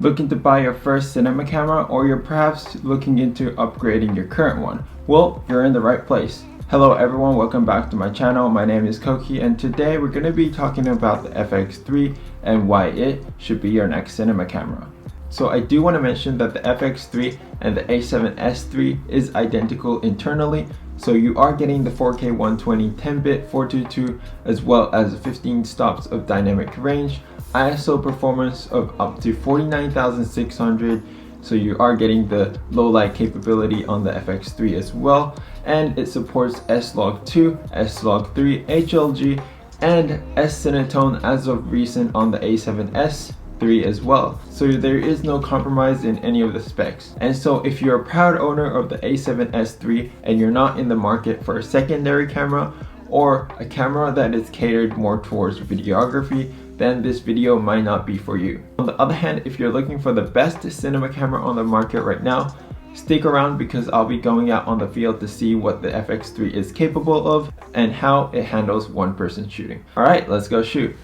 Looking to buy your first cinema camera, or you're perhaps looking into upgrading your current one? Well, you're in the right place. Hello everyone, welcome back to my channel. My name is Kohki, and today we're going to be talking about the FX3 and why it should be your next cinema camera. So I do want to mention that the FX3 and the A7S III is identical internally, so you are getting the 4K 120 10-bit 422 as well as 15 stops of dynamic range, ISO performance of up to 49,600, so you are getting the low light capability on the FX3 as well, and it supports S-Log2, S-Log3, HLG, and S-Cinetone as of recent on the A7S III as well. So there is no compromise in any of the specs. And so if you're a proud owner of the A7S III and you're not in the market for a secondary camera or a camera that is catered more towards videography, then this video might not be for you. On the other hand, if you're looking for the best cinema camera on the market right now, stick around because I'll be going out on the field to see what the FX3 is capable of and how it handles one-person shooting. Alright, let's go shoot.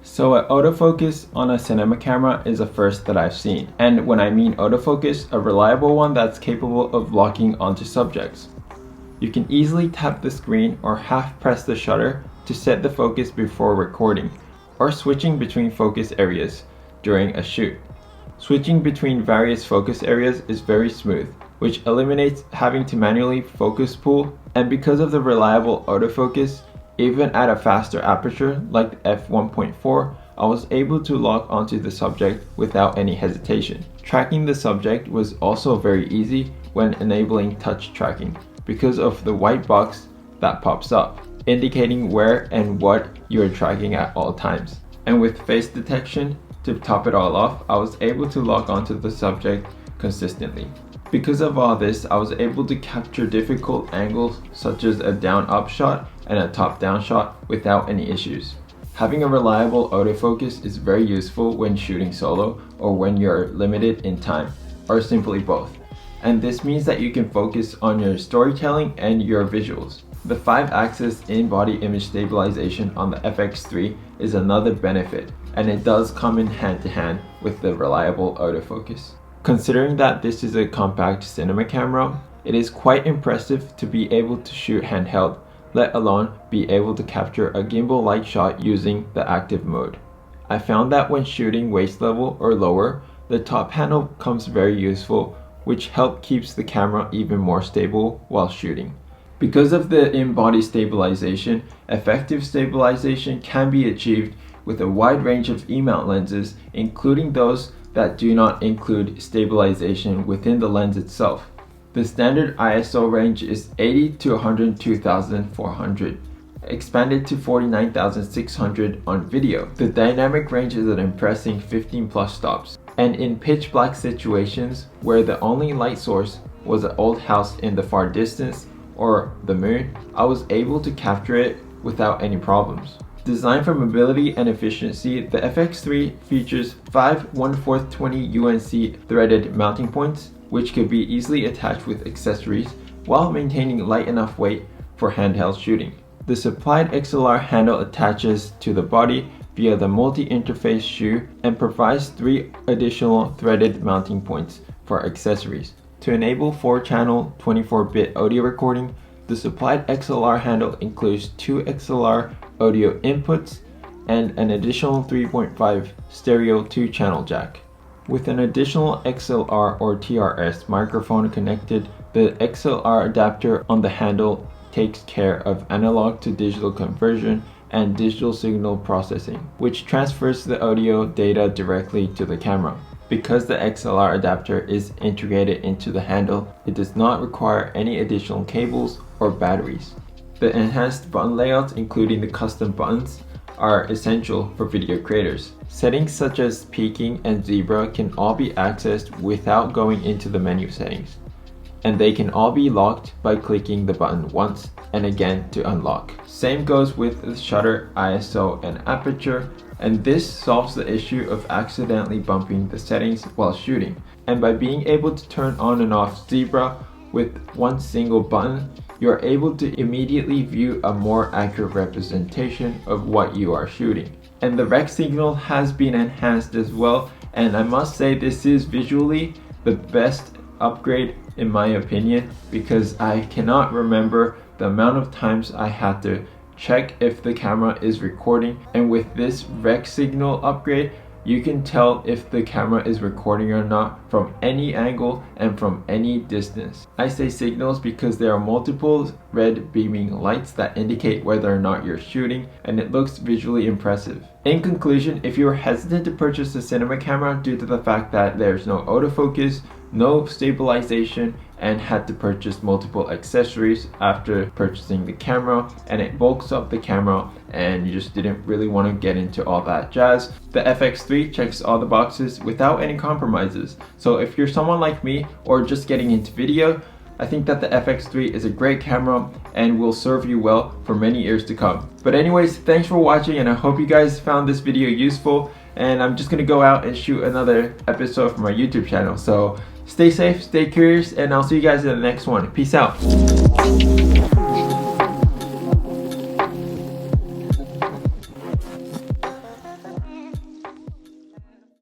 So an autofocus on a cinema camera is a first that I've seen. And when I mean autofocus, a reliable one that's capable of locking onto subjects. You can easily tap the screen or half press the shutter to set the focus before recording, or switching between focus areas during a shoot. Switching between various focus areas is very smooth, which eliminates having to manually focus pull, and because of the reliable autofocus, even at a faster aperture like the f1.4, I was able to lock onto the subject without any hesitation. Tracking the subject was also very easy when enabling touch tracking because of the white box that pops up, indicating where and what you are tracking at all times. And with face detection, to top it all off, I was able to lock onto the subject consistently. Because of all this, I was able to capture difficult angles such as a down-up shot and a top-down shot without any issues. Having a reliable autofocus is very useful when shooting solo or when you're limited in time, or simply both. And this means that you can focus on your storytelling and your visuals. The 5-axis in-body image stabilization on the FX3 is another benefit, and it does come in hand-to-hand with the reliable autofocus. Considering that this is a compact cinema camera, it is quite impressive to be able to shoot handheld, let alone be able to capture a gimbal-like shot using the active mode. I found that when shooting waist level or lower, the top handle comes very useful, which keeps the camera even more stable while shooting. Because of the in-body stabilization, effective stabilization can be achieved with a wide range of E-mount lenses, including those that do not include stabilization within the lens itself. The standard ISO range is 80 to 102,400, expanded to 49,600 on video. The dynamic range is an impressive 15 plus stops. And in pitch black situations where the only light source was an old house in the far distance or the moon, I was able to capture it without any problems. Designed for mobility and efficiency, the FX3 features 5 1/4 20 UNC threaded mounting points, which could be easily attached with accessories while maintaining light enough weight for handheld shooting. The supplied XLR handle attaches to the body via the multi-interface shoe and provides 3 additional threaded mounting points for accessories. To enable 4-channel 24-bit audio recording, the supplied XLR handle includes 2 XLR audio inputs and an additional 3.5 stereo 2-channel jack. With an additional XLR or TRS microphone connected, the XLR adapter on the handle takes care of analog to digital conversion and digital signal processing, which transfers the audio data directly to the camera. Because the XLR adapter is integrated into the handle, it does not require any additional cables or batteries. The enhanced button layouts, including the custom buttons, are essential for video creators. Settings such as peaking and zebra can all be accessed without going into the menu settings, and they can all be locked by clicking the button once and again to unlock. Same goes with the shutter, ISO, and aperture, and this solves the issue of accidentally bumping the settings while shooting. And by being able to turn on and off zebra with one single button, you are able to immediately view a more accurate representation of what you are shooting. And the rec signal has been enhanced as well, and I must say this is visually the best upgrade in my opinion, because I cannot remember the amount of times I had to check if the camera is recording, and with this rec signal upgrade you can tell if the camera is recording or not from any angle and from any distance. I say signals because there are multiple red beaming lights that indicate whether or not you're shooting, and it looks visually impressive. In conclusion, if you are hesitant to purchase a cinema camera due to the fact that there's no autofocus, no stabilization, and had to purchase multiple accessories after purchasing the camera, and it bulks up the camera and you just didn't really want to get into all that jazz, the FX3 checks all the boxes without any compromises. So if you're someone like me or just getting into video, I think that the FX3 is a great camera and will serve you well for many years to come. But anyways, thanks for watching, and I hope you guys found this video useful, and I'm just gonna go out and shoot another episode for my YouTube channel. So stay safe, stay curious, and I'll see you guys in the next one. Peace out.